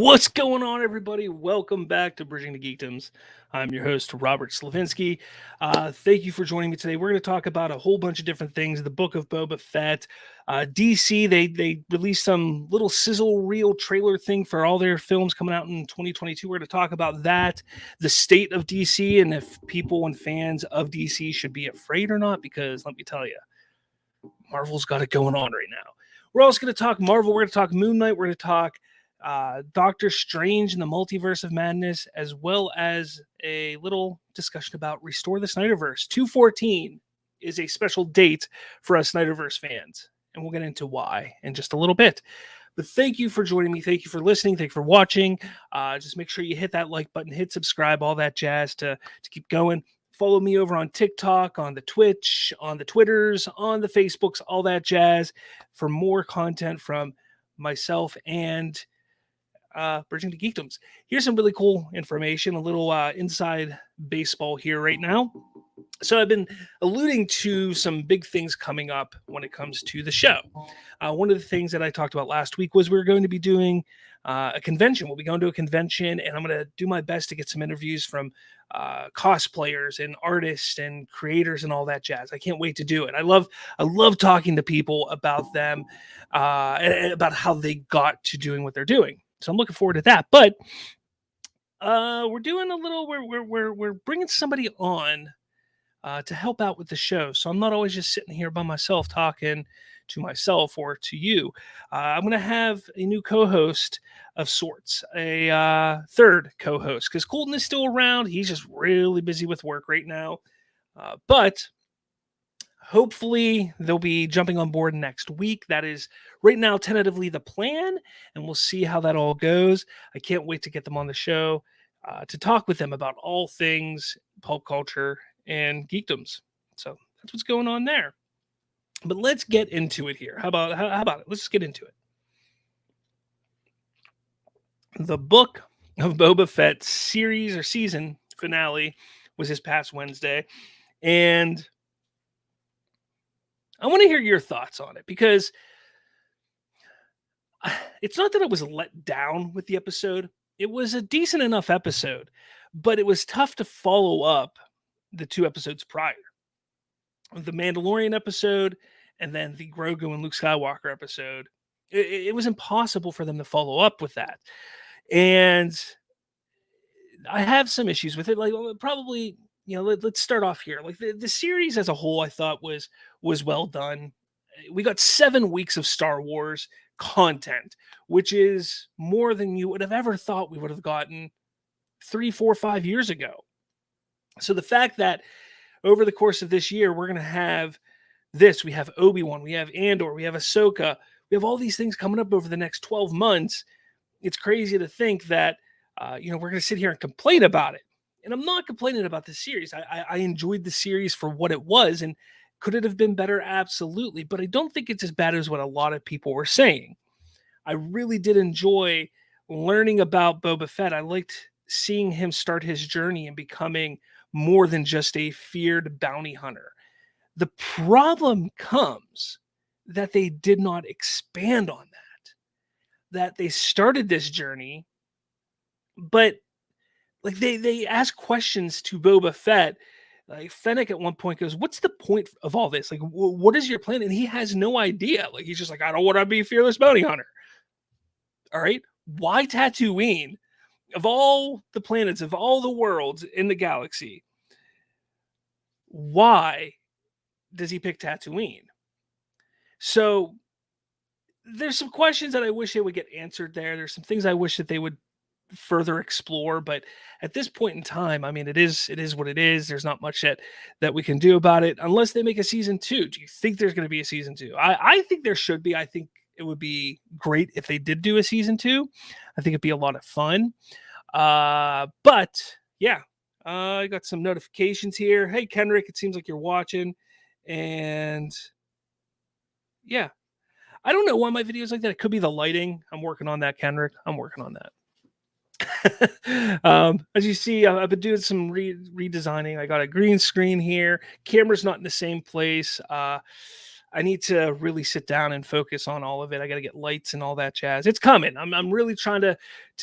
What's going on, everybody? Welcome back to Bridging the Geekdoms. I'm your host, Robert Slavinsky. Thank you for joining me today. We're going to talk about a whole bunch of different things. The Book of Boba Fett. DC, they released some little sizzle reel trailer thing for all their films coming out in 2022. We're going to talk about that, the state of DC, and if people and fans of DC should be afraid or not, because let me tell you, Marvel's got it going on right now. We're also going to talk Marvel. We're going to talk Moon Knight. We're going to talk Doctor Strange and the Multiverse of Madness, as well as a little discussion about Restore the Snyderverse. 2/14 is a special date for us Snyderverse fans, and we'll get into why in just a little bit. But thank you for joining me. Thank you for listening. Thank you for watching. Just make sure you hit that like button, hit subscribe, all that jazz to keep going. Follow me over on TikTok, on the Twitch, on the Twitters, on the Facebooks, all that jazz for more content from myself and Bridging the Geekdoms. Here's some really cool information, a little inside baseball here right now. So I've been alluding to some big things coming up when it comes to the show. One of the things that I talked about last week was we're going to be doing a convention. We'll be going to a convention, and I'm going to do my best to get some interviews from cosplayers and artists and creators and all that jazz. I can't wait to do it. I love talking to people about them and about how they got to doing what they're doing. So I'm looking forward to that. But we're doing a little. We're bringing somebody on to help out with the show. So I'm not always just sitting here by myself talking to myself or to you. I'm going to have a new co-host of sorts, a third co-host, because Colton is still around. He's just really busy with work right now. But hopefully they'll be jumping on board next week. That is right now tentatively the plan, and we'll see how that all goes. I can't wait to get them on the show to talk with them about all things pulp culture and geekdoms. So that's what's going on there. But let's get into it here. How about it? Let's just get into it. The Book of Boba Fett series or season finale was this past Wednesday, and I want to hear your thoughts on it, because it's not that I was let down with the episode. It was a decent enough episode, but it was tough to follow up the two episodes prior. The Mandalorian episode and then the Grogu and Luke Skywalker episode. It was impossible for them to follow up with that. And I have some issues with it. Like, probably, let's start off here. Like, the series as a whole, I thought was well done. We got 7 weeks of Star Wars content, which is more than you would have ever thought we would have gotten 3, 4, 5 years ago. So the fact that over the course of this year, we're going to have this, we have Obi-Wan, we have Andor, we have Ahsoka, we have all these things coming up over the next 12 months. It's crazy to think that, we're going to sit here and complain about it. And I'm not complaining about the series. I enjoyed the series for what it was. And could it have been better? Absolutely. But I don't think it's as bad as what a lot of people were saying. I really did enjoy learning about Boba Fett. I liked seeing him start his journey and becoming more than just a feared bounty hunter. The problem comes that they did not expand on that they started this journey, but like they ask questions to Boba Fett. Like, Fennec at one point goes, "What's the point of all this? Like, what is your plan?" And he has no idea. Like, he's just like, "I don't want to be a fearless bounty hunter." All right. Why Tatooine? Of all the planets, of all the worlds in the galaxy, why does he pick Tatooine? So there's some questions that I wish they would get answered there. There's some things I wish that they would further explore, but at this point in time, I mean, it is what it is. There's not much that we can do about it unless they make a season 2. Do you think there's going to be a season 2? I think there should be. I think it would be great if they did do a season 2. I think it'd be a lot of fun. But yeah, I got some notifications here. Hey, Kenrick, it seems like you're watching. And yeah, I don't know why my videos like that. It could be the lighting. I'm working on that, Kendrick. I'm working on that. As you see, I've been doing some redesigning. I got a green screen here. Camera's not in the same place. I need to really sit down and focus on all of it. I got to get lights and all that jazz. It's coming. I'm really trying to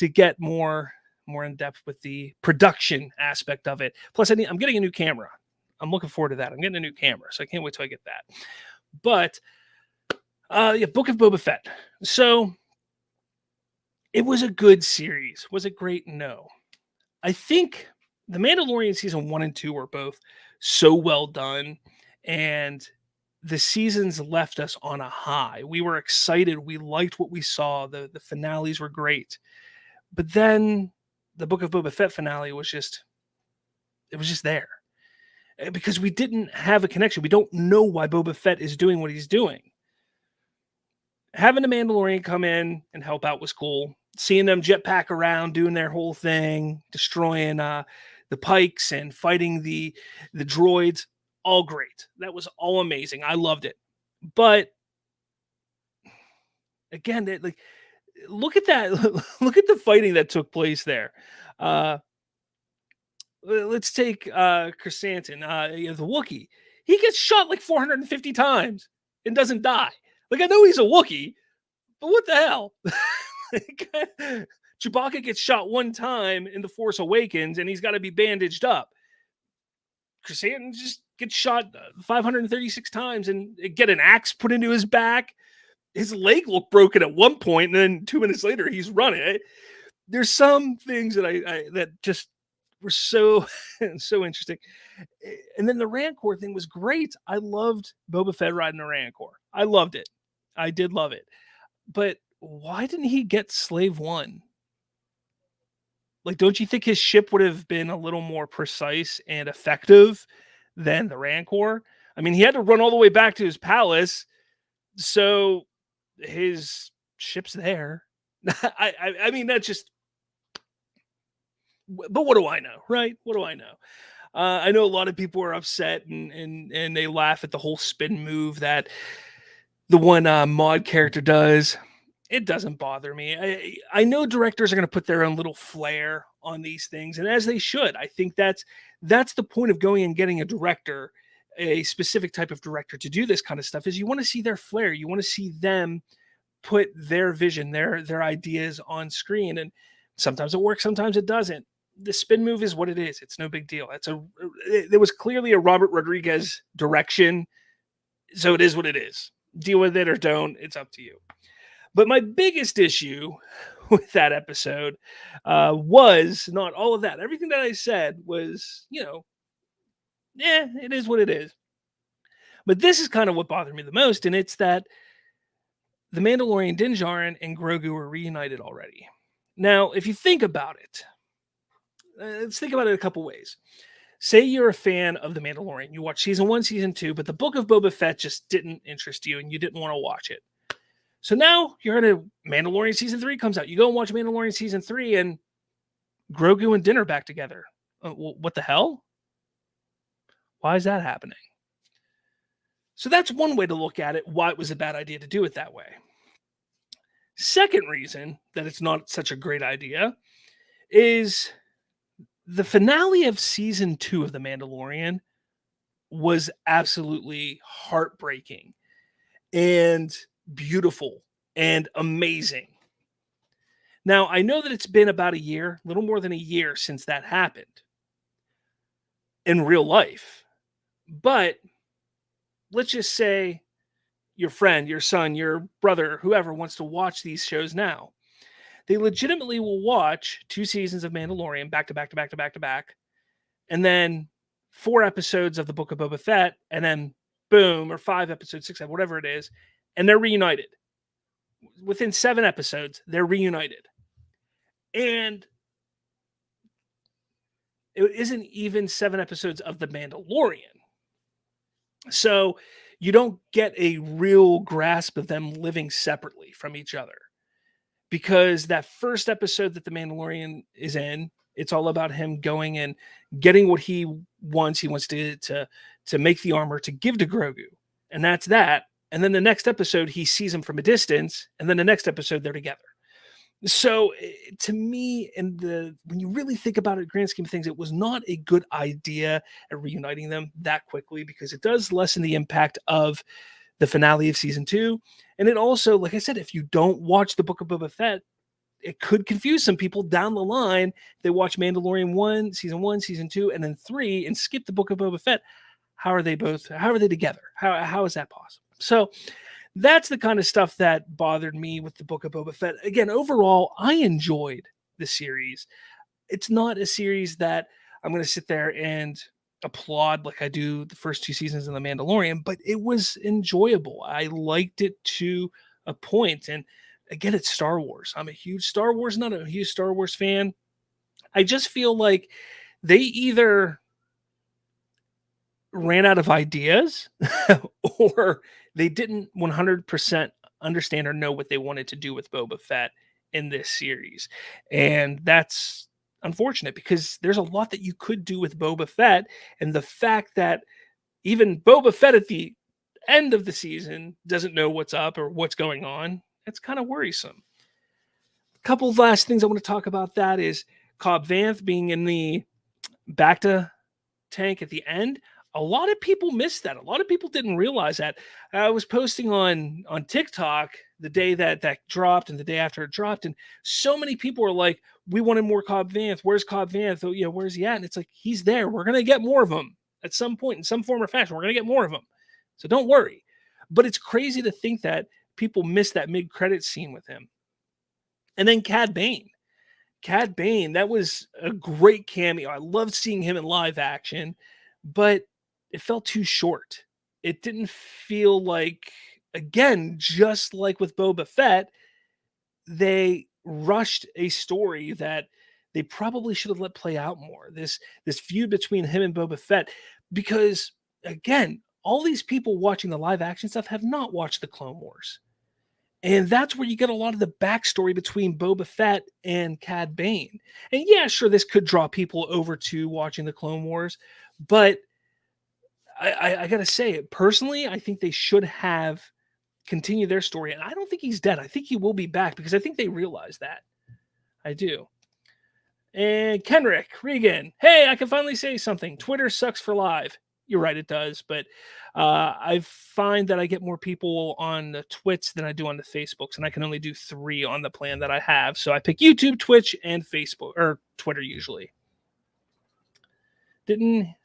get more in depth with the production aspect of it. Plus, I'm getting a new camera. I'm looking forward to that. I'm getting a new camera, so I can't wait till I get that. But yeah, Book of Boba Fett. So it was a good series. Was it great? No. I think The Mandalorian season 1 and 2 were both so well done, and the seasons left us on a high. We were excited. We liked what we saw. The finales were great. But then the Book of Boba Fett finale was just there. Because we didn't have a connection. We don't know why Boba Fett is doing what he's doing. Having the Mandalorian come in and help out was cool. Seeing them jetpack around, doing their whole thing, destroying the pikes and fighting the droids, all great. That was all amazing. I loved it. But again, like, look at that. Look at the fighting that took place there. Let's take Chrysanthemum, the Wookiee. He gets shot like 450 times and doesn't die. Like, I know he's a Wookiee, but what the hell? Chewbacca gets shot one time in The Force Awakens, and he's got to be bandaged up. Chrysanthemum just gets shot 536 times and get an axe put into his back. His leg looked broken at one point, and then 2 minutes later, he's running. There's some things that I that just were so so interesting. And then the Rancor thing was great. I loved Boba Fett riding the Rancor. I loved it. I did love it. But why didn't he get Slave One? Like, don't you think his ship would have been a little more precise and effective than the Rancor? I mean, he had to run all the way back to his palace, so his ship's there. I mean, that's just. But what do I know, right? What do I know? I know a lot of people are upset and they laugh at the whole spin move that the one mod character does. It doesn't bother me. I know directors are going to put their own little flair on these things, and as they should. I think that's the point of going and getting a director, a specific type of director to do this kind of stuff, is you want to see their flair. You want to see them put their vision, their ideas on screen, and sometimes it works, sometimes it doesn't. The spin move is what it is. It's no big deal. There was clearly a Robert Rodriguez direction, so it is what it is. Deal with it or don't. It's up to you. But my biggest issue with that episode was not all of that. Everything that I said was, it is what it is. But this is kind of what bothered me the most, and it's that the Mandalorian, Din Djarin, and Grogu were reunited already. Now, if you think about it, let's think about it a couple ways. Say you're a fan of The Mandalorian. You watch season 1, season 2, but the Book of Boba Fett just didn't interest you and you didn't want to watch it. So now you're in a Mandalorian season 3 comes out. You go and watch Mandalorian season 3 and Grogu and Din are back together. What the hell? Why is that happening? So that's one way to look at it, why it was a bad idea to do it that way. Second reason that it's not such a great idea is the finale of season 2 of The Mandalorian was absolutely heartbreaking and beautiful and amazing. Now, I know that it's been about a year, a little more than a year since that happened in real life. But let's just say your friend, your son, your brother, whoever wants to watch these shows now, they legitimately will watch 2 seasons of Mandalorian back to back to back to back to back, and then 4 episodes of the Book of Boba Fett, and then boom, or 5 episodes, 6, whatever it is, and they're reunited. Within 7 episodes, they're reunited. And it isn't even 7 episodes of The Mandalorian. So you don't get a real grasp of them living separately from each other. Because that first episode that The Mandalorian is in, It's all about him going and getting what he wants. He wants to make the armor to give to Grogu, and that's that. And then the next episode, he sees him from a distance, and then the next episode, they're together. So to me, when you really think about it, grand scheme of things, it was not a good idea at reuniting them that quickly, because it does lessen the impact of the finale of season 2. And it also, like I said, if you don't watch the Book of Boba Fett, it could confuse some people down the line. They watch Mandalorian season 1, season 2, and then 3 and skip the Book of Boba Fett. How are they together? How is that possible? So that's the kind of stuff that bothered me with the Book of Boba Fett. Again, overall, I enjoyed the series. It's not a series that I'm going to sit there and applaud like I do the first 2 seasons of The Mandalorian, but it was enjoyable. I liked it to a point. And again, it's Star Wars. I'm a huge Star Wars, not a huge Star Wars fan. I just feel like they either ran out of ideas or they didn't 100% understand or know what they wanted to do with Boba Fett in this series. And that's unfortunate, because there's a lot that you could do with Boba Fett. And the fact that even Boba Fett at the end of the season doesn't know what's up or what's going on, it's kind of worrisome. A couple of last things I want to talk about that is Cobb Vanth being in the Bacta tank at the end. A lot of people missed that. A lot of people didn't realize that. I was posting on TikTok the day that dropped and the day after it dropped, and so many people were like, we wanted more Cobb Vanth. Where's Cobb Vanth? Oh, where's he at? And it's like, he's there. We're going to get more of him at some point in some form or fashion. We're going to get more of him. So don't worry. But it's crazy to think that people missed that mid-credit scene with him. And then Cad Bane. Cad Bane, that was a great cameo. I loved seeing him in live action, but it felt too short. It didn't feel like, again, just like with Boba Fett, they rushed a story that they probably should have let play out more. This feud between him and Boba Fett, because again, all these people watching the live action stuff have not watched the Clone Wars. And that's where you get a lot of the backstory between Boba Fett and Cad Bane. And yeah, sure, this could draw people over to watching the Clone Wars, but I got to say, personally, I think they should have continued their story. And I don't think he's dead. I think he will be back, because I think they realize that. I do. And Kenrick Regan, hey, I can finally say something. Twitter sucks for live. You're right, it does. But I find that I get more people on the Twits than I do on the Facebooks, and I can only do 3 on the plan that I have. So I pick YouTube, Twitch, and Facebook, or Twitter usually. Didn't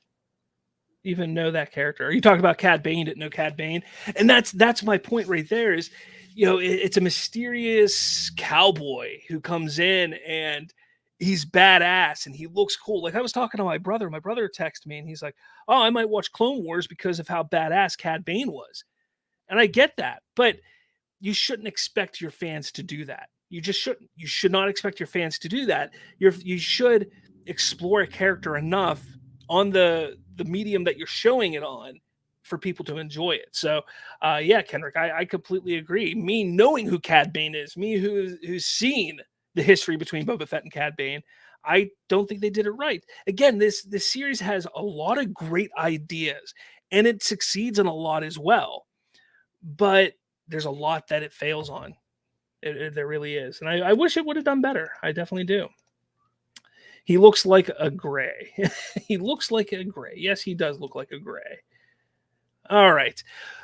even know that character. Are you talking about Cad Bane? Didn't know Cad Bane? And that's my point right there is, it's a mysterious cowboy who comes in and he's badass and he looks cool. Like I was talking to my brother texted me and he's like, oh, I might watch Clone Wars because of how badass Cad Bane was. And I get that, but you shouldn't expect your fans to do that. You just shouldn't. You should not expect your fans to do that. You should explore a character enough on the medium that you're showing it on for people to enjoy it. So yeah, Kendrick, I completely agree. Me knowing who Cad Bane is, me who's seen the history between Boba Fett and Cad Bane, I don't think they did it right. Again, this series has a lot of great ideas and it succeeds in a lot as well, but there's a lot that it fails on. There really is. And I wish it would have done better. I definitely do. He looks like a gray. He looks like a gray. Yes, he does look like a gray. All right.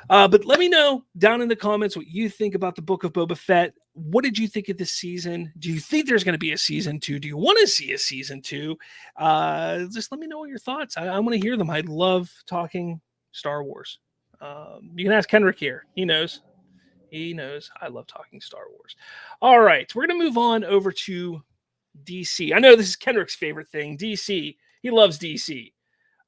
But let me know down in the comments what you think about the Book of Boba Fett. What did you think of this season? Do you think there's going to be a season 2? Do you want to see a season 2? Just let me know your thoughts. I want to hear them. I love talking Star Wars. You can ask Kendrick here. He knows. He knows I love talking Star Wars. All right. We're going to move on over to DC. I know this is Kendrick's favorite thing. DC. He loves DC.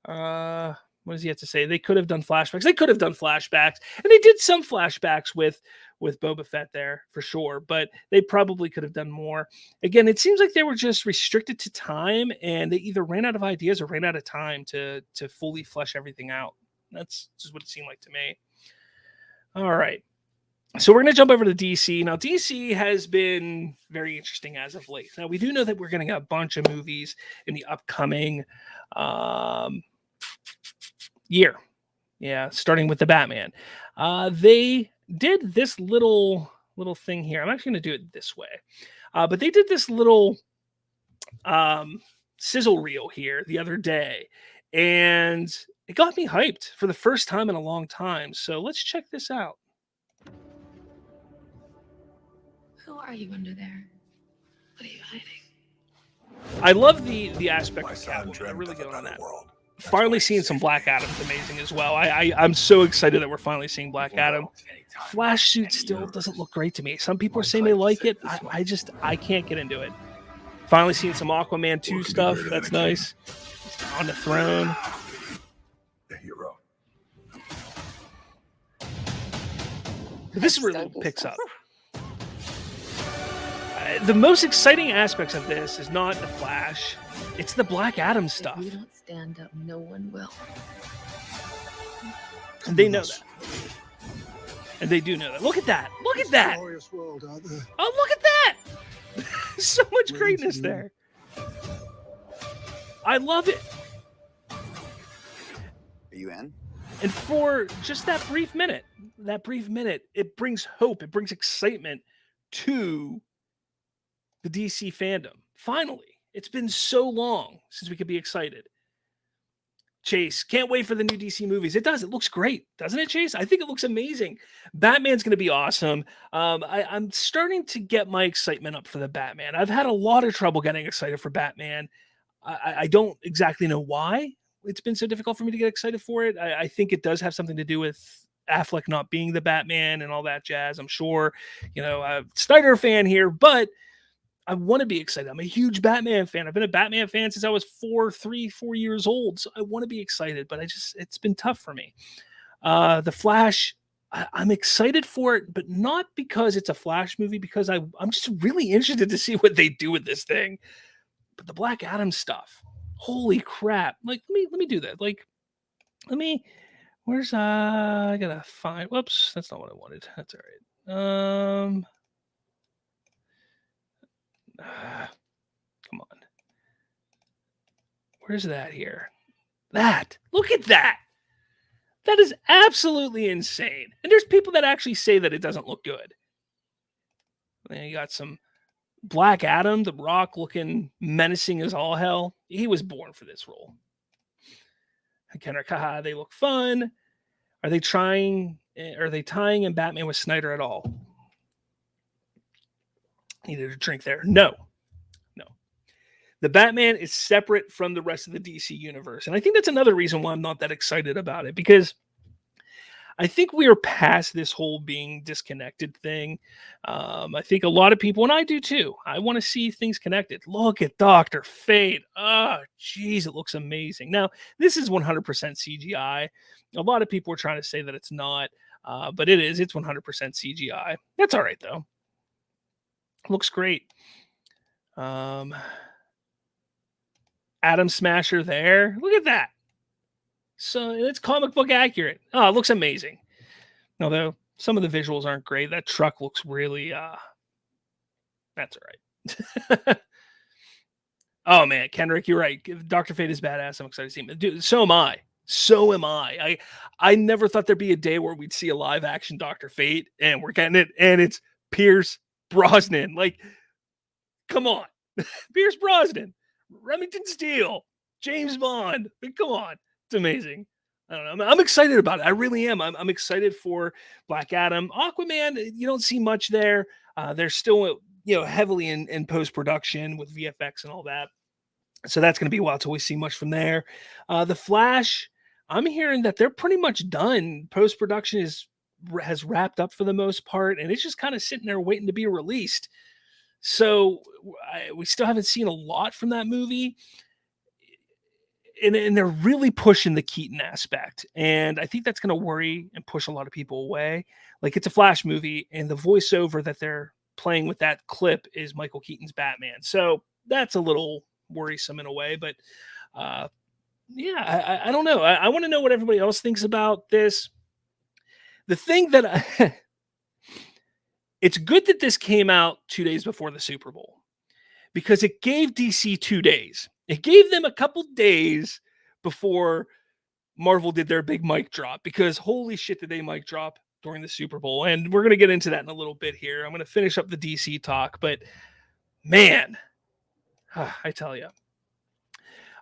What does he have to say? They could have done flashbacks. They could have done flashbacks. And they did some flashbacks with Boba Fett there for sure, but they probably could have done more. Again, it seems like they were just restricted to time and they either ran out of ideas or ran out of time to fully flesh everything out. That's just what it seemed like to me. All right. So we're going to jump over to DC. Now, DC has been very interesting as of late. Now, we do know that we're getting a bunch of movies in the upcoming year. Yeah, starting with the Batman. They did this little thing here. I'm actually going to do it this way. But they did this little sizzle reel here the other day, and it got me hyped for the first time in a long time. So let's check this out. Who are you under there? What are you hiding? I love the aspect of Catwoman. I really get on that. Finally seeing some Black Adam's amazing as well. I'm so excited that we're finally seeing Black Adam. Flash suit still doesn't look great to me. Some people are saying they like it. I can't get into it. Finally seeing some Aquaman 2 stuff. That's nice. On the throne. The hero. This is where it picks up. The most exciting aspects of this is not the Flash. It's the Black Adam stuff. If we don't stand up, no one will. And they know that. And they do know that. Look at that. Look at that. World out there. Oh, look at that. So much greatness there. I love it. Are you in? And for just that brief minute, it brings hope. It brings excitement to the DC fandom. Finally. It's been so long since we could be excited. Chase, can't wait for the new DC movies. It does. It looks great. Doesn't it, Chase? I think it looks amazing. Batman's going to be awesome. I'm starting to get my excitement up for the Batman. I've had a lot of trouble getting excited for Batman. I don't exactly know why it's been so difficult for me to get excited for it. I think it does have something to do with Affleck not being the Batman and all that jazz. I'm sure, Snyder fan here, but I want to be excited. I'm a huge Batman fan. I've been a Batman fan since I was 4 years old. So I want to be excited, but it's been tough for me. The Flash, I'm excited for it, but not because it's a Flash movie, because I'm just really interested to see what they do with this thing. But the Black Adam stuff, holy crap. Like, let me do that. Like, where's, I gotta find, whoops, that's not what I wanted. That's all right. Come on. Where's that here? Look at that. That is absolutely insane. And there's people that actually say that it doesn't look good. Then you got some Black Adam, the Rock, looking menacing as all hell. He was born for this role. Kendrick, haha, they look fun. Are they tying in Batman with Snyder at all? Needed a drink there. No. The Batman is separate from the rest of the DC universe. And I think that's another reason why I'm not that excited about it, because I think we are past this whole being disconnected thing. I think a lot of people, and I do too, I want to see things connected. Look at Dr. Fate. Oh, geez, it looks amazing. Now, this is 100% CGI. A lot of people are trying to say that it's not, but it is. It's 100% CGI. That's all right, though. Looks great. Atom Smasher there. Look at that. So it's comic book accurate. Oh, it looks amazing. Although some of the visuals aren't great. That truck looks really that's all right. Oh man, Kendrick, you're right. Dr. Fate is badass. I'm excited to see him. Dude, so am I. So am I. I never thought there'd be a day where we'd see a live action Dr. Fate, and we're getting it, and it's Pierce Brosnan. Like, come on. Pierce Brosnan. Remington Steele, James Bond. Come on. It's amazing. I don't know. I'm excited about it. I really am. I'm excited for Black Adam. Aquaman, you don't see much there. They're still, heavily in post-production with VFX and all that. So that's going to be a while till we see much from there. The Flash, I'm hearing that they're pretty much done. Post-production has wrapped up for the most part, and it's just kind of sitting there waiting to be released. So we still haven't seen a lot from that movie. And they're really pushing the Keaton aspect. And I think that's going to worry and push a lot of people away. Like, it's a Flash movie, and the voiceover that they're playing with that clip is Michael Keaton's Batman. So that's a little worrisome in a way. But yeah, I don't know. I want to know what everybody else thinks about this. The thing that it's good that this came out 2 days before the Super Bowl because it gave DC 2 days. It gave them a couple days before Marvel did their big mic drop, because holy shit did they mic drop during the Super Bowl. And we're going to get into that in a little bit here. I'm going to finish up the DC talk, but man, I tell you.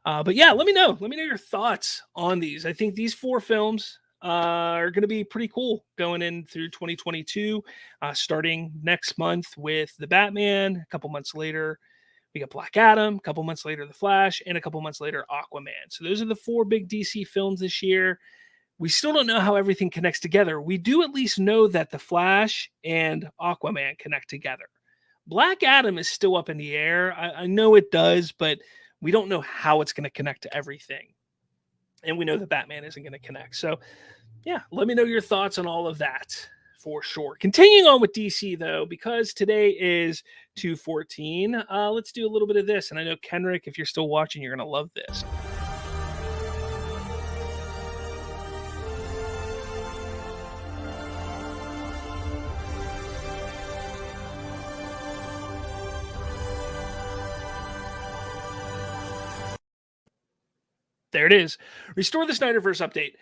But yeah, let me know your thoughts on these. I think these 4 films are going to be pretty cool going in through 2022, starting next month with The Batman. A couple months later, we got Black Adam. A couple months later, The Flash. And a couple months later, Aquaman. So those are the 4 big DC films this year. We still don't know how everything connects together. We do at least know that The Flash and Aquaman connect together. Black Adam is still up in the air. I know it does, but we don't know how it's going to connect to everything. And we know that Batman isn't going to connect. So, yeah, let me know your thoughts on all of that for sure. Continuing on with DC, though, because today is 2/14, let's do a little bit of this. And I know, Kenrick, if you're still watching, you're going to love this. There it is. Restore the Snyderverse update.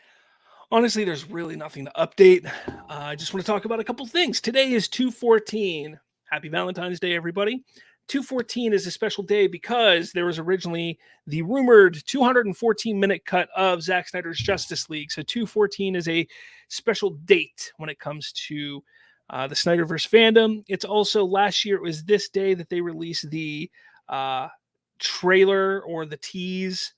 Honestly, there's really nothing to update. I just want to talk about a couple things. Today is 2/14. Happy Valentine's Day, everybody. 2/14 is a special day because there was originally the rumored 214-minute cut of Zack Snyder's Justice League. So 2/14 is a special date when it comes to the Snyderverse fandom. It's also, last year, it was this day that they released the trailer or the tease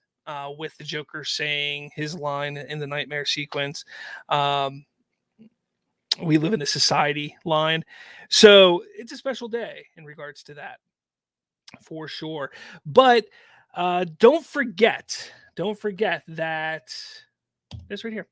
with the Joker saying his line in the nightmare sequence. We live in a society line. So it's a special day in regards to that, for sure. But don't forget that this right here,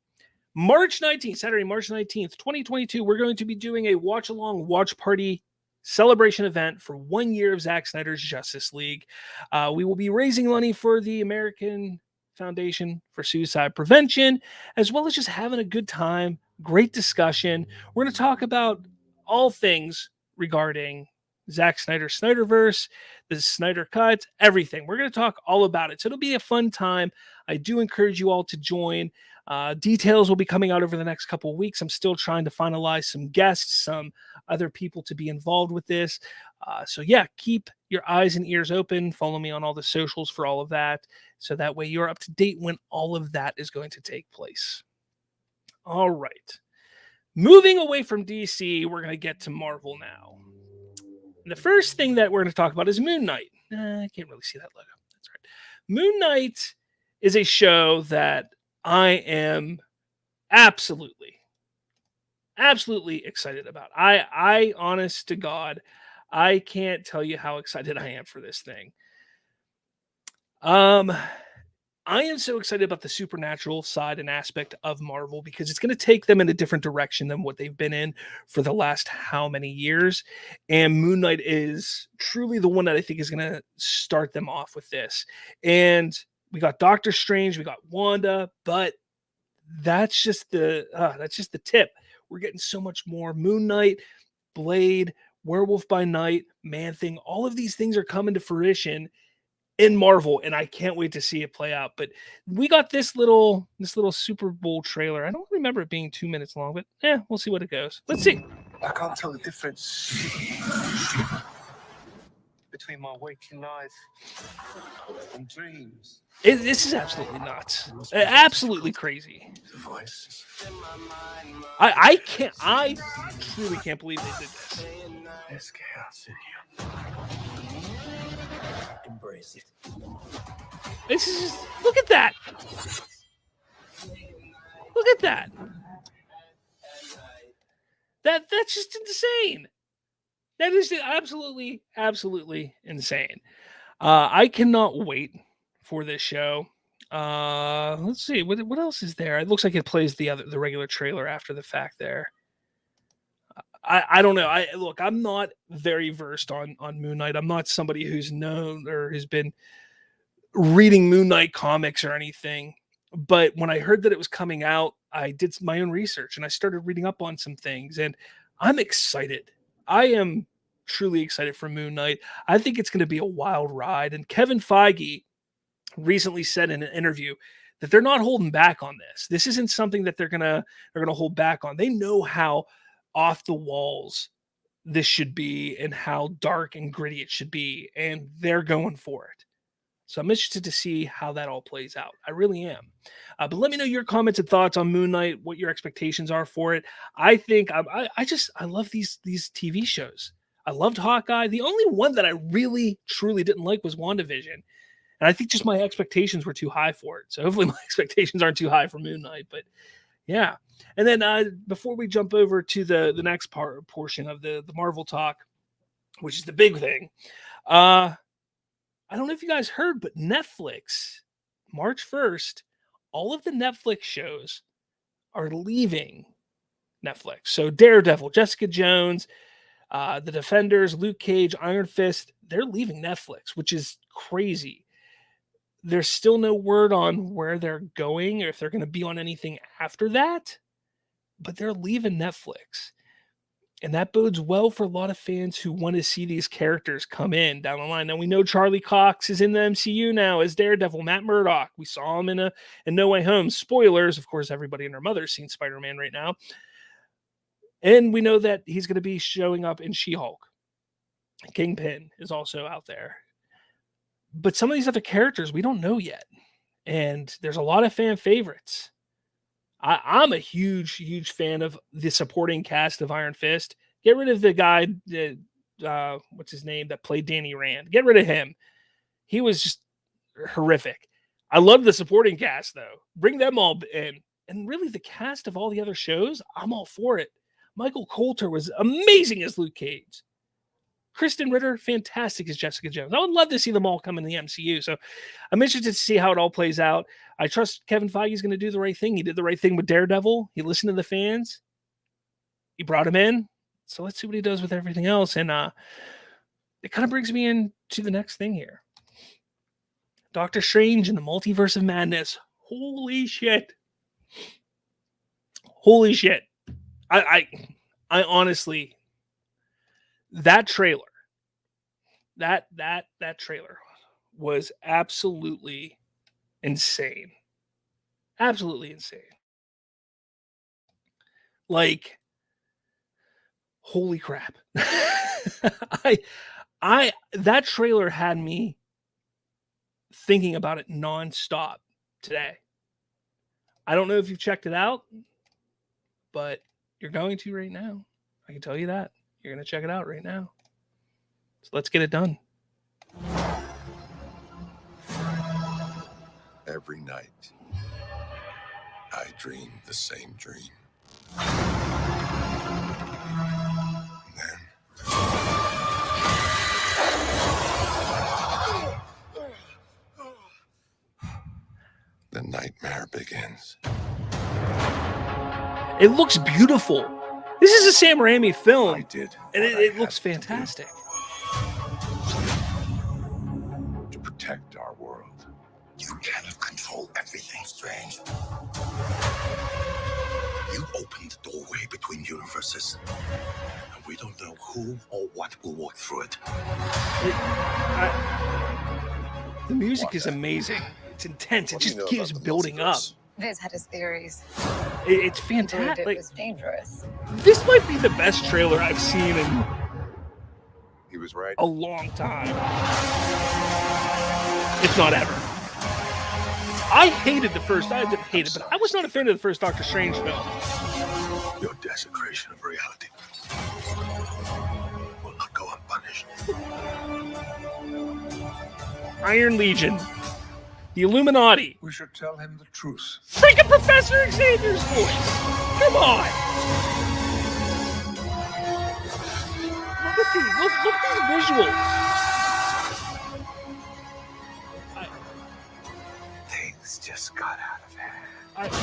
March 19th, Saturday, March 19th, 2022, we're going to be doing a watch-along watch party celebration event for 1 year of Zack Snyder's Justice League. We will be raising money for the American Foundation for Suicide Prevention, as well as just having a good time, great discussion. We're going to talk about all things regarding Zack Snyder's Snyderverse, the Snyder Cut, everything. We're going to talk all about it. So it'll be a fun time. I do encourage you all to join. Details will be coming out over the next couple of weeks. I'm still trying to finalize some guests, some other people to be involved with this. So yeah, keep your eyes and ears open. Follow me on all the socials for all of that. So that way you're up to date when all of that is going to take place. All right. Moving away from DC, we're going to get to Marvel now. And the first thing that we're going to talk about is Moon Knight. I can't really see that logo. That's right. Moon Knight is a show that I am absolutely excited about. I honest to God, I can't tell you how excited I am for this thing. I am so excited about the supernatural side and aspect of Marvel because it's going to take them in a different direction than what they've been in for the last how many years. And Moon Knight is truly the one that I think is going to start them off with this. And we got Doctor Strange, we got Wanda, but that's just the tip. We're getting so much more. Moon Knight, Blade, Werewolf by Night, Man-Thing, all of these things are coming to fruition in Marvel, and I can't wait to see it play out. But we got this little Super Bowl trailer. I don't remember it being 2 minutes long, but we'll see what it goes. Let's see. I can't tell the difference between my waking life and dreams. This is absolutely nuts. Absolutely crazy. The voices. I truly can't believe they did this. There's chaos in you. Embrace it. This is just, look at that. Look at that. That's just insane. That is absolutely insane. I cannot wait for this show. Let's see what else is there. It looks like it plays the regular trailer after the fact there. I don't know. I'm not very versed on Moon Knight. I'm not somebody who's known or has been reading Moon Knight comics or anything. But when I heard that it was coming out, I did my own research and I started reading up on some things, and I'm excited. I am truly excited for Moon Knight. I think it's going to be a wild ride. And Kevin Feige recently said in an interview that they're not holding back on this. This isn't something that they're gonna hold back on. They know how off the walls this should be and how dark and gritty it should be, and they're going for it. So I'm interested to see how that all plays out. I really am. But let me know your comments and thoughts on Moon Knight, what your expectations are for it. I think I love these TV shows. I loved Hawkeye. The only one that I really truly didn't like was WandaVision. And I think just my expectations were too high for it. So hopefully my expectations aren't too high for Moon Knight. But yeah. And then before we jump over to the next portion of the Marvel talk, which is the big thing, I don't know if you guys heard, but Netflix, March 1st, all of the Netflix shows are leaving Netflix. So Daredevil, Jessica Jones, The Defenders, Luke Cage, Iron Fist, they're leaving Netflix, which is crazy. There's still no word on where they're going or if they're going to be on anything after that, but they're leaving Netflix. And that bodes well for a lot of fans who want to see these characters come in down the line. Now, we know Charlie Cox is in the MCU now as Daredevil, Matt Murdock. We saw him in No Way Home. Spoilers, of course, everybody and their mother's seen Spider-Man right now. And we know that he's going to be showing up in She-Hulk. Kingpin is also out there. But some of these other characters we don't know yet. And there's a lot of fan favorites. I'm a huge, huge fan of the supporting cast of Iron Fist. Get rid of the guy, what's his name, that played Danny Rand. Get rid of him. He was just horrific. I love the supporting cast, though. Bring them all in. And really, the cast of all the other shows, I'm all for it. Michael Coulter was amazing as Luke Cage. Kristen Ritter, fantastic as Jessica Jones. I would love to see them all come in the MCU. So I'm interested to see how it all plays out. I trust Kevin Feige is going to do the right thing. He did the right thing with Daredevil. He listened to the fans. He brought him in. So let's see what he does with everything else. And it kind of brings me into the next thing here. Doctor Strange and the Multiverse of Madness. Holy shit. Holy shit. I honestly... That trailer was absolutely insane. Absolutely insane. Like, holy crap. That trailer had me thinking about it nonstop today. I don't know if you've checked it out, but you're going to right now. I can tell you that. You're going to check it out right now. So let's get it done. Every night, I dream the same dream. And then the nightmare begins. It looks beautiful. This is a Sam Raimi film, I did, and it looks fantastic. To protect our world. You cannot control everything, Strange. You opened the doorway between universes, and we don't know who or what will walk through it. The music is amazing. It's intense. It just keeps building up. Viz had his theories. It's He believed fantastic. it was dangerous. This might be the best trailer I've seen in He was right. a long time, if not ever. I hated the first. I didn't hate it, but I was not a fan of the first Doctor Strange film. Your desecration of reality will not go unpunished. Iron Legion, the Illuminati, We should tell him the truth. freaking Professor Xavier's voice. Come on. Look at these. Look at these visuals. Things just got out of hand.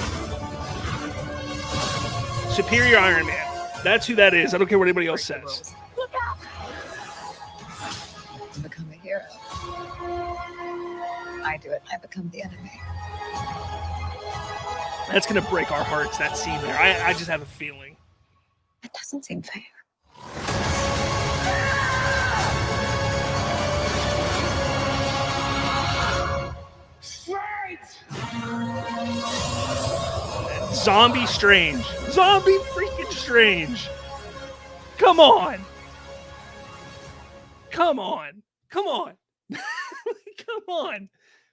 Superior Iron Man. That's who that is. I don't care what anybody else says. Look out! Become a hero. I do it. I become the enemy. That's going to break our hearts, that scene there. I just have a feeling. It doesn't seem fair. Zombie Strange. Zombie freaking Strange. Come on. Come on. Come on. Come on.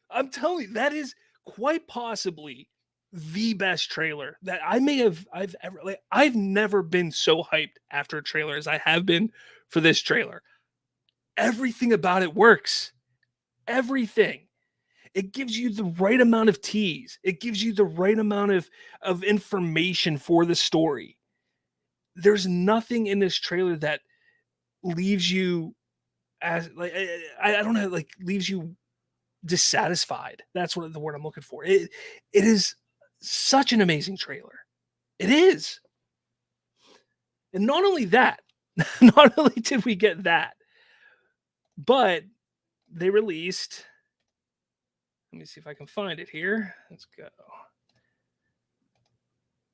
I'm telling you, that is quite possibly the best trailer that I've never been so hyped after a trailer as I have been for this trailer. Everything about it works. Everything. It gives you the right amount of tease. It gives you the right amount of information for the story. There's nothing in this trailer that leaves you as like I don't know, like leaves you dissatisfied. That's what the word I'm looking for. It is such an amazing trailer. It is. And not only that, not only did we get that, but they released, let me see if I can find it here. Let's go.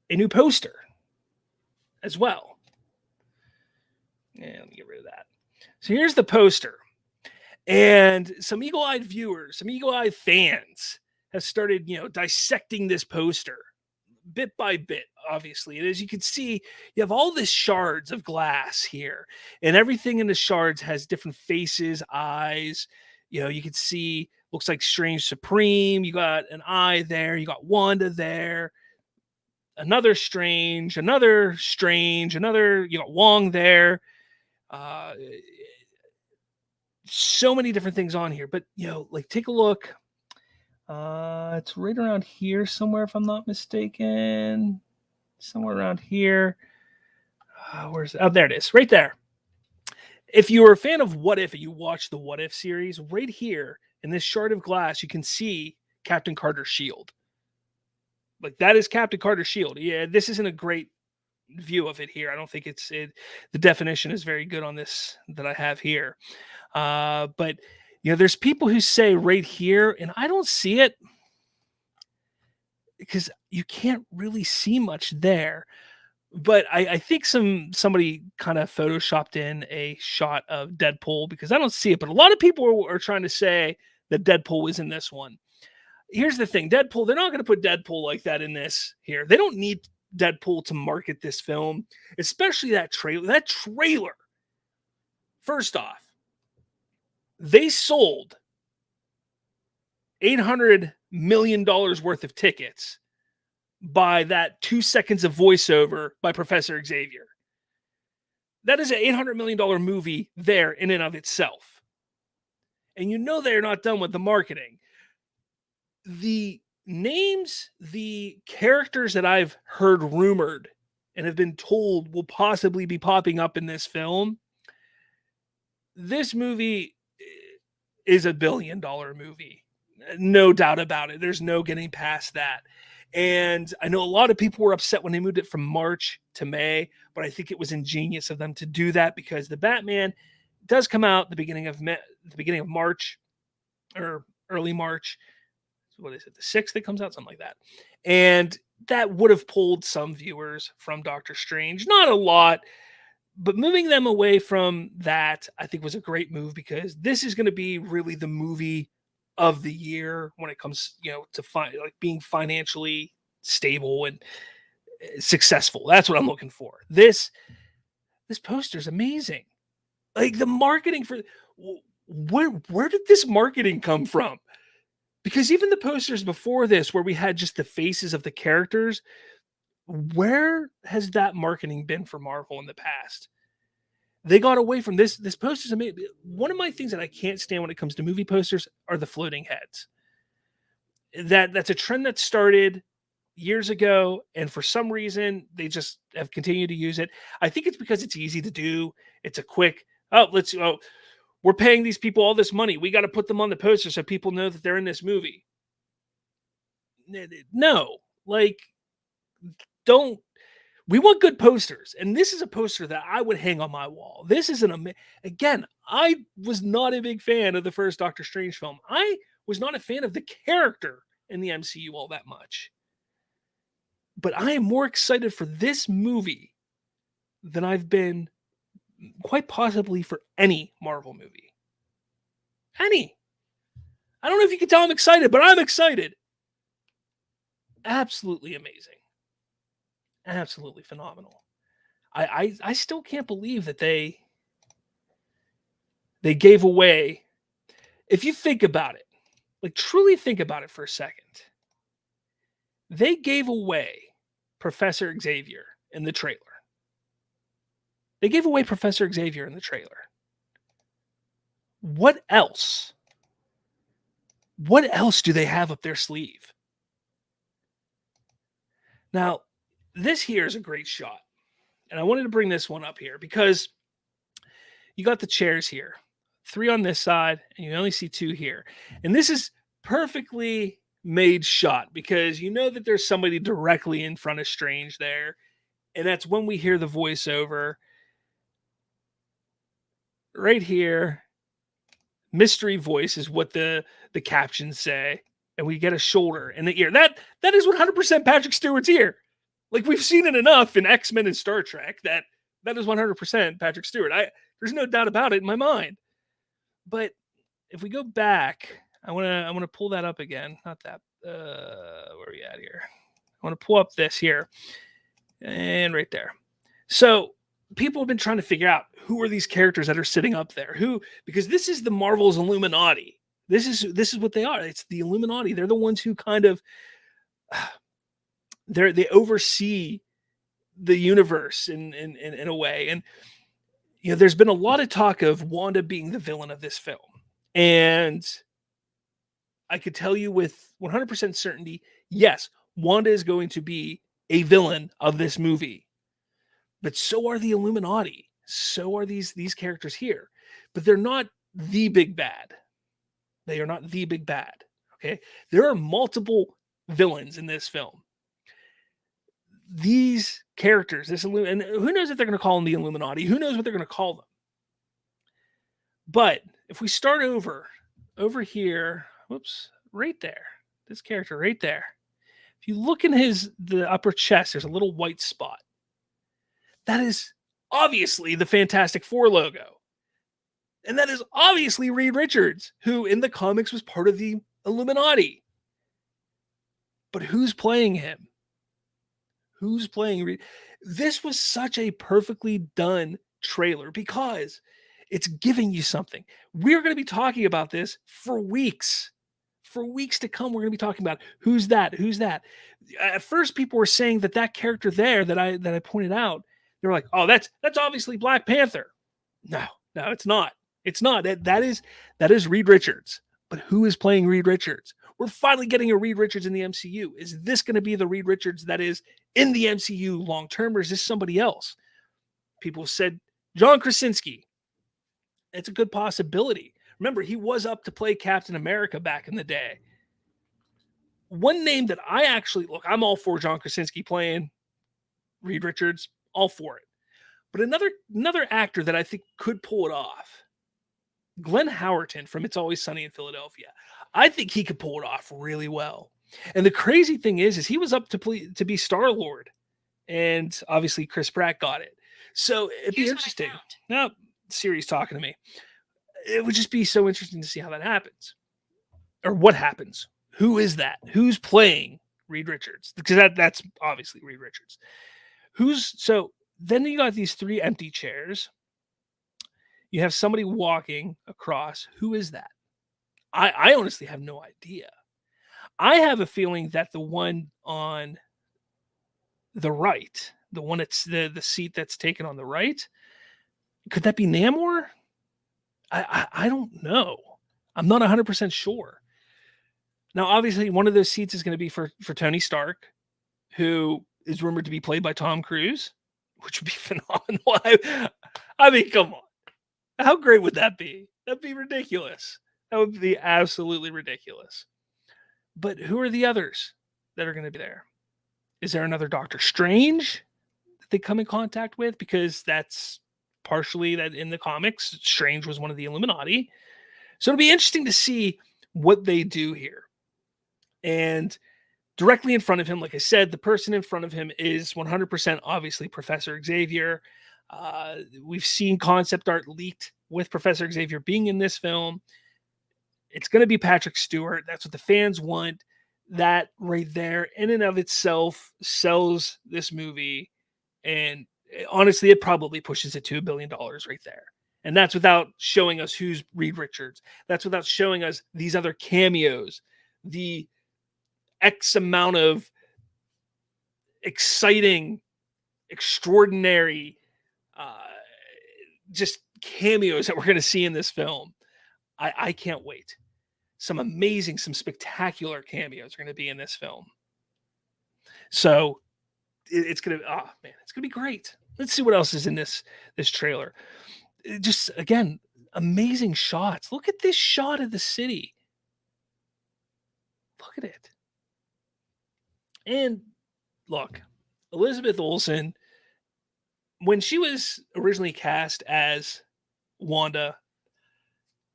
A new poster as well. Yeah, let me get rid of that. So here's the poster. And some eagle-eyed viewers, some eagle-eyed fans have started, dissecting this poster bit by bit, obviously. And as you can see, you have all this shards of glass here. And everything in the shards has different faces, eyes. You can see, looks like Strange Supreme. You got an eye there. You got Wanda there. Another Strange, you got Wong there. So many different things on here, but take a look. It's right around here somewhere, if I'm not mistaken. Somewhere around here. Where's it? Oh, there it is, right there. If you were a fan of What If and you watched the What If series, right here in this shard of glass, you can see Captain Carter's shield. Like, that is Captain Carter's shield. Yeah, this isn't a great view of it here. I don't think the definition is very good on this that I have here. But there's people who say right here, and I don't see it because you can't really see much there. But I think somebody kind of photoshopped in a shot of Deadpool, because I don't see it. But a lot of people are trying to say that Deadpool was in this one. Here's the thing. Deadpool, they're not going to put Deadpool like that in this here. They don't need Deadpool to market this film, especially that trailer. That trailer, first off, they sold $800 million worth of tickets by that 2 seconds of voiceover by Professor Xavier. That is an $800 million movie there in and of itself. And they're not done with the marketing. The names, the characters that I've heard rumored and have been told will possibly be popping up in this film, this movie is $1 billion movie. No doubt about it. There's no getting past that. And I know a lot of people were upset when they moved it from March to May, but I think it was ingenious of them to do that, because the Batman does come out the beginning of March, or early March. What is it? The 6th it comes out, something like that. And that would have pulled some viewers from Doctor Strange. Not a lot, but moving them away from that, I think, was a great move, because this is going to be really the movie of the year when it comes, to being financially stable and successful. That's what I'm looking for. This poster is amazing. Like, the marketing for where did this marketing come from? Because even the posters before this, where we had just the faces of the characters, where has that marketing been for Marvel in the past? They got away from this. This poster's amazing. One of my things that I can't stand when it comes to movie posters are the floating heads. That's a trend that started years ago, and for some reason they just have continued to use it. I think it's because it's easy to do. It's a quick, we're paying these people all this money, we got to put them on the poster so people know that they're in this movie. No, we want good posters. And this is a poster that I would hang on my wall. This is again, I was not a big fan of the first Doctor Strange film. I was not a fan of the character in the MCU all that much. But I am more excited for this movie than I've been quite possibly for any Marvel movie. Any. I don't know if you can tell I'm excited, but I'm excited. Absolutely amazing. Absolutely phenomenal. I still can't believe that they gave away. If you think about it, like truly think about it for a second, they gave away Professor Xavier in the trailer. They gave away Professor Xavier in the trailer. What else? What else do they have up their sleeve? Now, this here is a great shot. And I wanted to bring this one up here because you got the chairs here. 3 on this side, and you only see 2 here. And this is perfectly made shot because you know that there's somebody directly in front of Strange there. And that's when we hear the voiceover. Right here, mystery voice is what the captions say. And we get a shoulder and the ear. That is 100% Patrick Stewart's ear. Like we've seen it enough in X-Men and Star Trek that is 100% Patrick Stewart. There's no doubt about it in my mind. But if we go back, I want to pull that up again. Not that. Where are we at here? I want to pull up this here. And right there. So people have been trying to figure out who are these characters that are sitting up there. Because this is the Marvel's Illuminati. This is what they are. It's the Illuminati. They're the ones who kind of they oversee the universe in a way. And you know, there's been a lot of talk of Wanda being the villain of this film. And I could tell you with 100% certainty, yes, Wanda is going to be a villain of this movie. But so are the Illuminati. So are these characters here. But they're not the big bad. They are not the big bad. Okay? There are multiple villains in this film. These characters, and who knows if they're going to call them the Illuminati? Who knows what they're going to call them? But if we start over here, whoops, right there, this character right there. If you look in the upper chest, there's a little white spot. That is obviously the Fantastic Four logo. And that is obviously Reed Richards, who in the comics was part of the Illuminati. But who's playing him? Who's playing Reed? This was such a perfectly done trailer because it's giving you something. We're going to be talking about this for weeks. For weeks to come, we're going to be talking about who's that? Who's that? At first, people were saying that character there that I pointed out, they were like, oh, that's obviously Black Panther. No, it's not. It's not. That is Reed Richards. But who is playing Reed Richards? We're finally getting a Reed Richards in the MCU. Is this going to be the Reed Richards that is in the MCU long term, or is this somebody else? People said John Krasinski. It's a good possibility. Remember, he was up to play Captain America back in the day. One name that I actually I'm all for John Krasinski playing Reed Richards, all for it. But another actor that I think could pull it off, Glenn Howerton from It's Always Sunny in Philadelphia. I think he could pull it off really well. And the crazy thing is he was up to be Star-Lord. And obviously Chris Pratt got it. So it'd be interesting. Now, Siri's talking to me. It would just be so interesting to see how that happens. Or what happens. Who is that? Who's playing Reed Richards? Because that's obviously Reed Richards. So then you got these 3 empty chairs. You have somebody walking across. Who is that? I honestly have no idea. I have a feeling that the one on the right, the one that's the seat that's taken on the right, could that be Namor? I don't know. I'm not 100% sure. Now, obviously, one of those seats is going to be for Tony Stark, who is rumored to be played by Tom Cruise, which would be phenomenal. I mean, come on. How great would that be? That'd be ridiculous. That would be absolutely ridiculous. But who are the others that are going to be there? Is there another Doctor Strange that they come in contact with? Because that's partially that in the comics, Strange was one of the Illuminati. So it'll be interesting to see what they do here. And directly in front of him, like I said, the person in front of him is 100% obviously Professor Xavier. We've seen concept art leaked with Professor Xavier being in this film. It's going to be Patrick Stewart. That's what the fans want. that right there in and of itself sells this movie. And honestly, it probably pushes it to $1 billion right there. And that's without showing us who's Reed Richards. That's without showing us these other cameos, the X amount of exciting, extraordinary, just cameos that we're going to see in this film. I can't wait. Some amazing, some spectacular cameos are going to be in this film. So it's going to, oh man, it's going to be great. Let's see what else is in this trailer. Just again, amazing shots. Look at this shot of the city. Look at it. And look, Elizabeth Olsen, when she was originally cast as Wanda,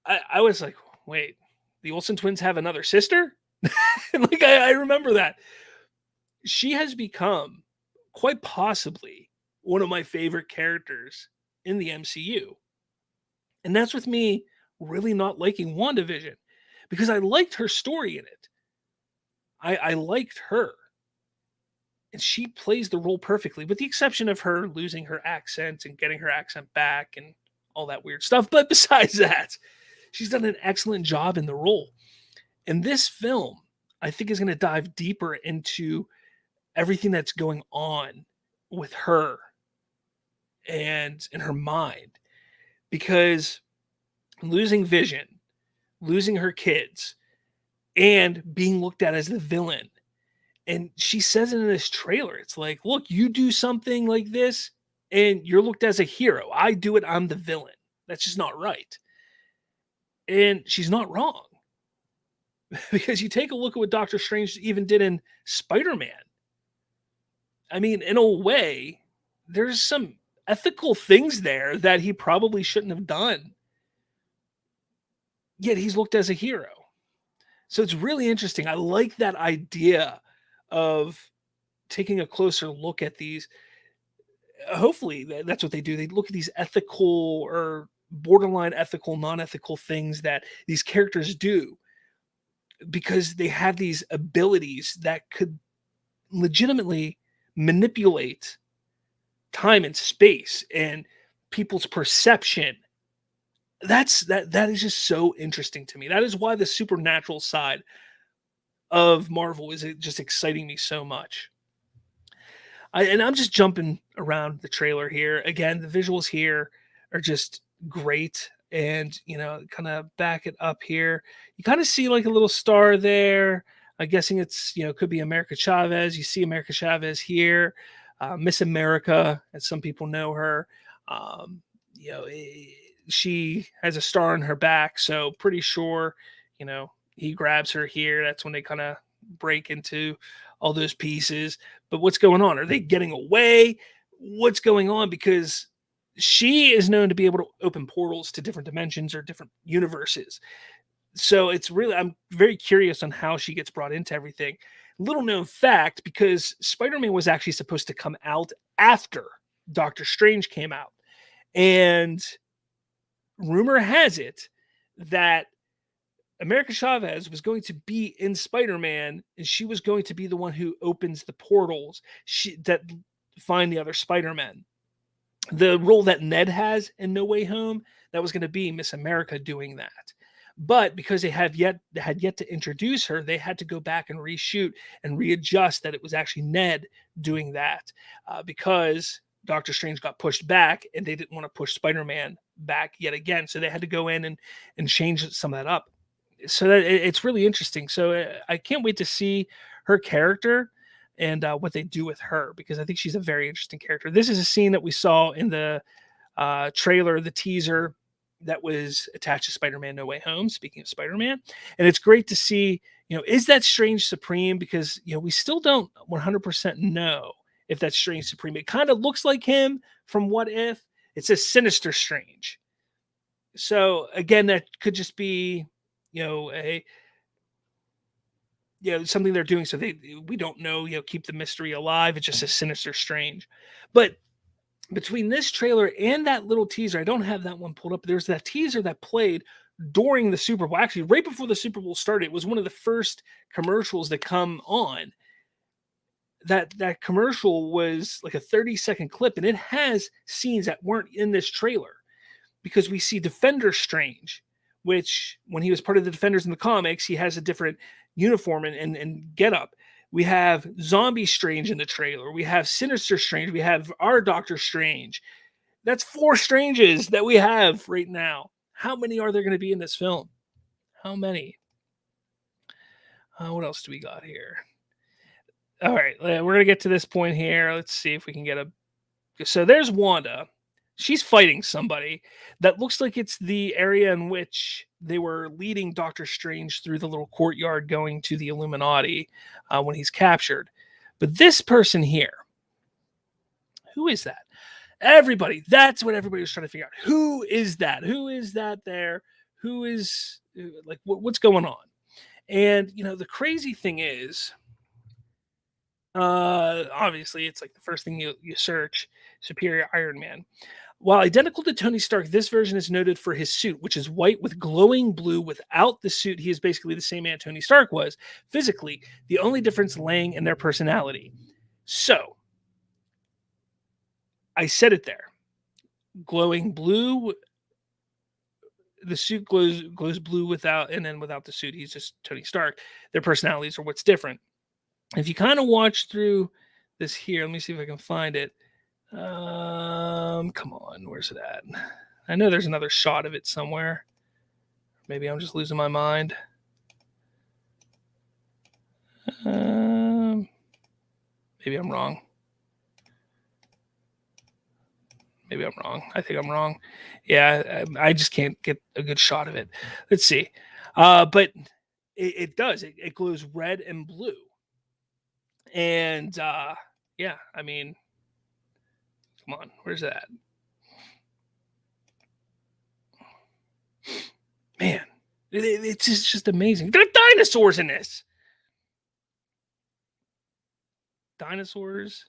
I was like, wait, the Olsen twins have another sister? Like, I remember that. She has become quite possibly one of my favorite characters in the MCU. And that's with me really not liking WandaVision, because I liked her story in it. I liked her. And she plays the role perfectly, with the exception of her losing her accent and getting her accent back and all that weird stuff. But besides that, she's done an excellent job in the role. And this film, I think, is going to dive deeper into everything that's going on with her and in her mind. Because losing Vision, losing her kids, and being looked at as the villain. And she says it in this trailer. It's like, look, you do something like this and you're looked as a hero. I do it, I'm the villain. That's just not right. And she's not wrong. Because you take a look at what Doctor Strange even did in Spider-Man. I mean, in a way, there's some ethical things there that he probably shouldn't have done. Yet he's looked as a hero. So it's really interesting. I like that idea of taking a closer look at these. Hopefully that's what they do. They look at these ethical or borderline ethical, non-ethical things that these characters do, because they have these abilities that could legitimately manipulate time and space and people's perception. That is just so interesting to me. That is why the supernatural side of Marvel is just exciting me so much. I'm just jumping around the trailer here. Again, the visuals here are just great. And, kind of back it up here. You kind of see like a little star there. I'm guessing it's, could be America Chavez. You see America Chavez here. Miss America, as some people know her. She has a star on her back. So pretty sure, he grabs her here. That's when they kind of break into all those pieces. But what's going on? Are they getting away? What's going on? Because she is known to be able to open portals to different dimensions or different universes. So it's really, I'm very curious on how she gets brought into everything. Little known fact, because Spider-Man was actually supposed to come out after Doctor Strange came out. And rumor has it that America Chavez was going to be in Spider-Man, and she was going to be the one who opens the portals that find the other Spider-Men. The role that Ned has in No Way Home, that was going to be Miss America doing that. But because they had yet to introduce her, they had to go back and reshoot and readjust that it was actually Ned doing that, because Doctor Strange got pushed back and they didn't want to push Spider-Man back yet again. So they had to go in and change some of that up. So that it's really interesting. So I can't wait to see her character and what they do with her, because I think she's a very interesting character. This is a scene that we saw in the trailer, the teaser that was attached to Spider-Man No Way Home, speaking of Spider-Man. And it's great to see, is that Strange Supreme? Because, we still don't 100% know if that's Strange Supreme. It kind of looks like him from What If. It says Sinister Strange. So again, that could just be, something they're doing. So we don't know, keep the mystery alive. It's just a Sinister Strange. But between this trailer and that little teaser, I don't have that one pulled up. There's that teaser that played during the Super Bowl, actually right before the Super Bowl started, it was one of the first commercials that come on. That commercial was like a 30-second clip, and it has scenes that weren't in this trailer, because we see Defender Strange, which when he was part of the Defenders in the comics, he has a different uniform and get up. We have Zombie Strange in the trailer. We have Sinister Strange. We have our Doctor Strange. That's 4 Stranges that we have right now. How many are there going to be in this film? How many? What else do we got here? All right, we're going to get to this point here. Let's see if we can get a... So there's Wanda. She's fighting somebody. That looks like it's the area in which they were leading Doctor Strange through the little courtyard going to the Illuminati when he's captured. But this person here, who is that? Everybody, that's what everybody was trying to figure out. Who is that? Who is that there? Who is, like, what's going on? And, you know, the crazy thing is, obviously, it's like the first thing you search, Superior Iron Man. While identical to Tony Stark, this version is noted for his suit, which is white with glowing blue. Without the suit, he is basically the same man Tony Stark was physically, the only difference laying in their personality. So, I said it there. Glowing blue. The suit glows blue without, and then without the suit, he's just Tony Stark. Their personalities are what's different. If you kind of watch through this here, let me see if I can find it. Come on, where's it at? I know there's another shot of it somewhere. Maybe I'm just losing my mind. Maybe I'm wrong. Maybe I'm wrong. I think I'm wrong. Yeah, I just can't get a good shot of it. Let's see. But it does. It glows red and blue. And yeah, I mean, come on, where's that? Man, it's just amazing. There are dinosaurs in this. Dinosaurs,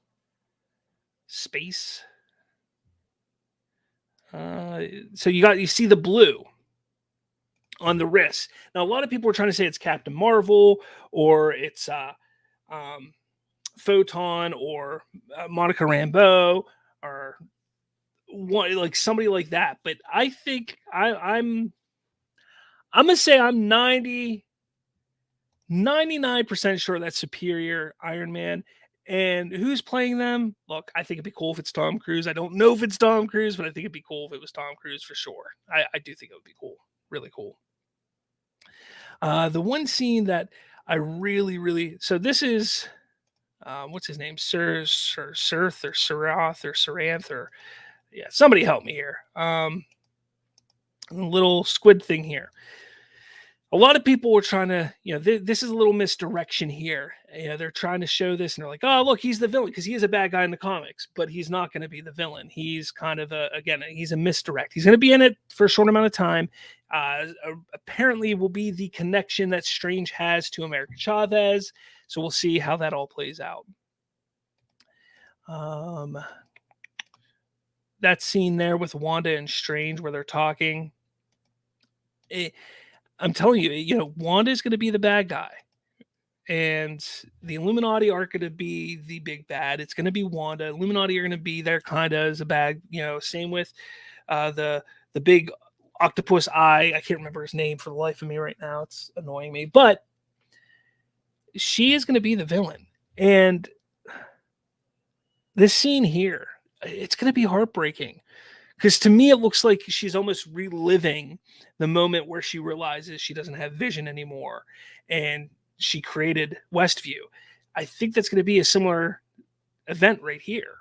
space. So you see the blue on the wrist. Now, a lot of people are trying to say it's Captain Marvel or it's Photon or Monica Rambeau or one, like somebody like that. But I think I'm gonna say I'm 99% sure that's Superior Iron Man. And who's playing them? Look, I think it'd be cool if it's Tom Cruise. I don't know if it's Tom Cruise, but I think it'd be cool if it was Tom Cruise for sure. I do think it would be cool. Really cool. The one scene that I really... So this is... what's his name? Sirth or Sarath or Saranth or... Yeah, somebody help me here. A little squid thing here. A lot of people were trying to, this is a little misdirection here. They're trying to show this and they're like, oh, look, he's the villain because he is a bad guy in the comics, but he's not going to be the villain. He's kind of he's a misdirect. He's going to be in it for a short amount of time. Apparently will be the connection that Strange has to America Chavez. So we'll see how that all plays out. That scene there with Wanda and Strange where they're talking. I'm telling you, Wanda is going to be the bad guy. And the Illuminati aren't going to be the big bad. It's going to be Wanda. Illuminati are going to be there kind of as a bad, same with the big octopus eye. I can't remember his name for the life of me right now. It's annoying me. But she is going to be the villain. And this scene here, it's going to be heartbreaking. Because to me, it looks like she's almost reliving the moment where she realizes she doesn't have vision anymore. And she created Westview. I think that's going to be a similar event right here.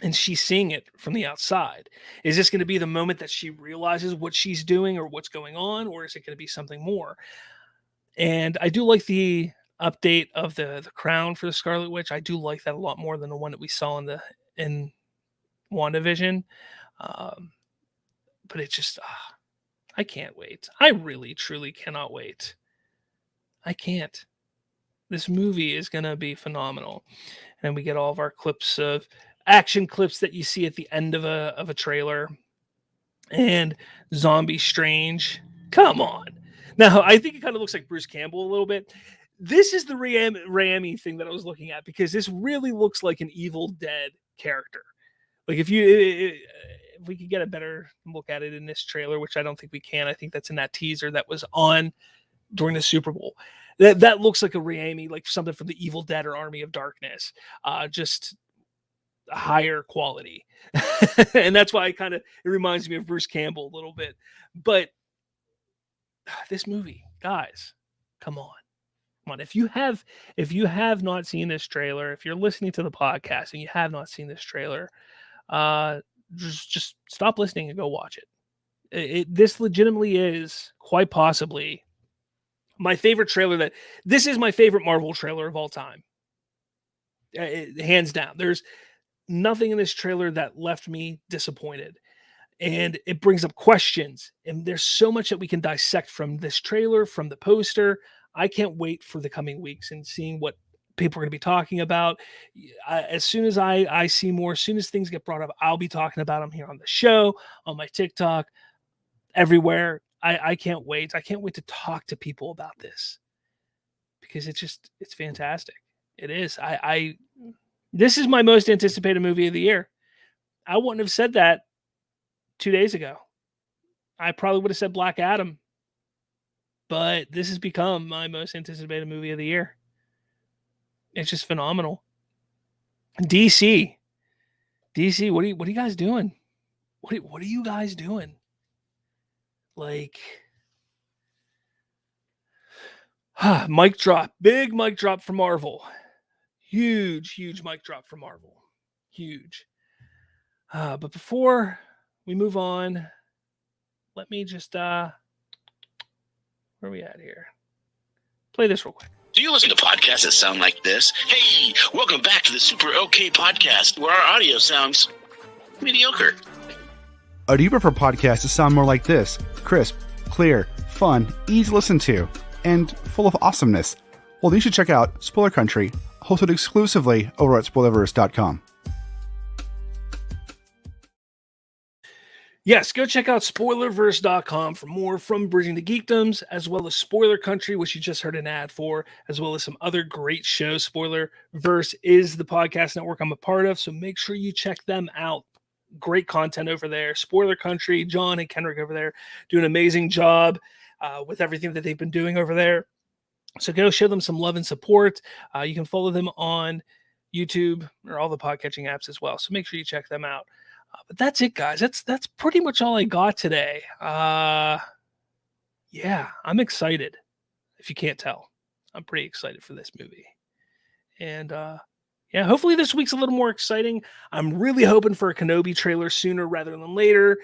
And she's seeing it from the outside. Is this going to be the moment that she realizes what she's doing or what's going on? Or is it going to be something more? And I do like the update of the crown for the Scarlet Witch. I do like that a lot more than the one that we saw in WandaVision. But it's just, I can't wait. I really, truly cannot wait. I can't. This movie is going to be phenomenal. And we get all of our clips of action clips that you see at the end of a trailer. And Zombie Strange Come on. Now, I think it kind of looks like Bruce Campbell a little bit. This is the Raimi thing that I was looking at, because this really looks like an Evil Dead character. Like if we could get a better look at it in this trailer, which I don't think we can. I think that's in that teaser that was on during the Super Bowl. That looks like a Raimi, like something from the Evil Dead or Army of Darkness, just a higher quality. And that's why it reminds me of Bruce Campbell a little bit. But this movie, guys, come on. If you have not seen this trailer, if you're listening to the podcast and you have not seen this trailer, just stop listening and go watch it. This legitimately is quite possibly my favorite trailer. This is my favorite Marvel trailer of all time. Hands down. There's nothing in this trailer that left me disappointed. And it brings up questions. And there's so much that we can dissect from this trailer, from the poster. I can't wait for the coming weeks and seeing what people are going to be talking about. As soon as I see more, as soon as things get brought up, I'll be talking about them here on the show, on my TikTok, everywhere. I can't wait. I can't wait to talk to people about this, because it's fantastic. It is. This is my most anticipated movie of the year. I wouldn't have said that 2 days ago. I probably would have said Black Adam, but this has become my most anticipated movie of the year. It's just phenomenal. DC, what are you guys doing? What are you guys doing? Like, mic drop, big mic drop for Marvel. Huge mic drop for Marvel. Huge. But before we move on, let me just where are we at here? Play this real quick. Do you listen to podcasts that sound like this? Hey, welcome back to the Super OK Podcast, where our audio sounds mediocre. Or do you prefer podcasts that sound more like this? Crisp, clear, fun, easy to listen to, and full of awesomeness? Well, then you should check out Spoiler Country, hosted exclusively over at Spoilerverse.com. Yes, go check out Spoilerverse.com for more from Bridging the Geekdoms, as well as Spoiler Country, which you just heard an ad for, as well as some other great shows. Spoilerverse is the podcast network I'm a part of, so make sure you check them out. Great content over there. Spoiler Country, John and Kendrick over there do an amazing job with everything that they've been doing over there. So go show them some love and support. You can follow them on YouTube or all the podcatching apps as well. So make sure you check them out. But that's it, guys. That's pretty much all I got today. Yeah, I'm excited. If you can't tell, I'm pretty excited for this movie. And yeah, hopefully this week's a little more exciting. I'm really hoping for a Kenobi trailer sooner rather than later.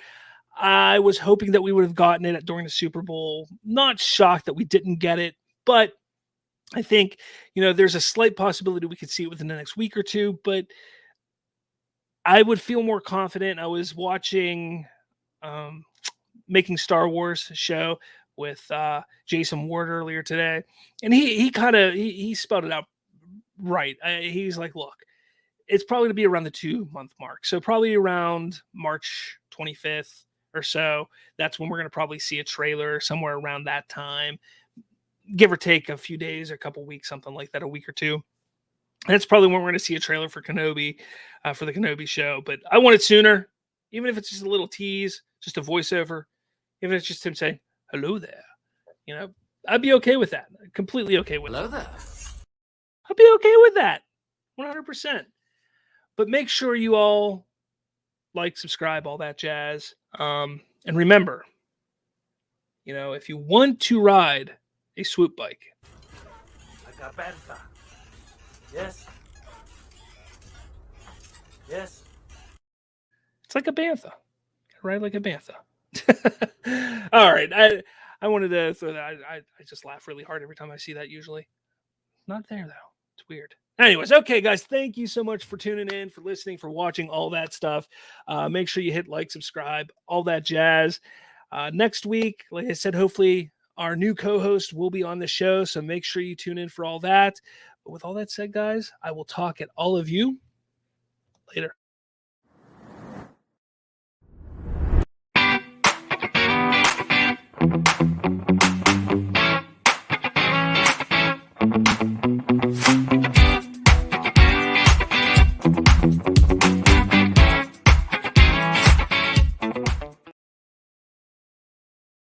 I was hoping that we would have gotten it during the Super Bowl. Not shocked that we didn't get it, but I think, there's a slight possibility we could see it within the next week or two, but I would feel more confident. I was watching Making Star Wars show with Jason Ward earlier today, and he spelled it out right. He's like, look, it's probably going to be around the 2-month mark. So probably around March 25th or so. That's when we're going to probably see a trailer, somewhere around that time, give or take a few days, a couple weeks, something like that, a week or two. That's probably when we're going to see a trailer for Kenobi, for the Kenobi show. But I want it sooner, even if it's just a little tease, just a voiceover, even if it's just him saying, hello there. I'd be okay with that. Completely okay with that. Hello there. I'd be okay with that. 100%. But make sure you all like, subscribe, all that jazz. And remember, if you want to ride a swoop bike, I got bad thought. Yes. Yes. it's like a bantha. Ride like a bantha. All right. I wanted to throw that. I just laugh really hard every time I see that usually. Not there, though. It's weird. Anyways, okay, guys, thank you so much for tuning in, for listening, for watching, all that stuff. Make sure you hit like, subscribe, all that jazz. Next week, like I said, hopefully our new co-host will be on the show, so make sure you tune in for all that. But with all that said, guys, I will talk at all of you later.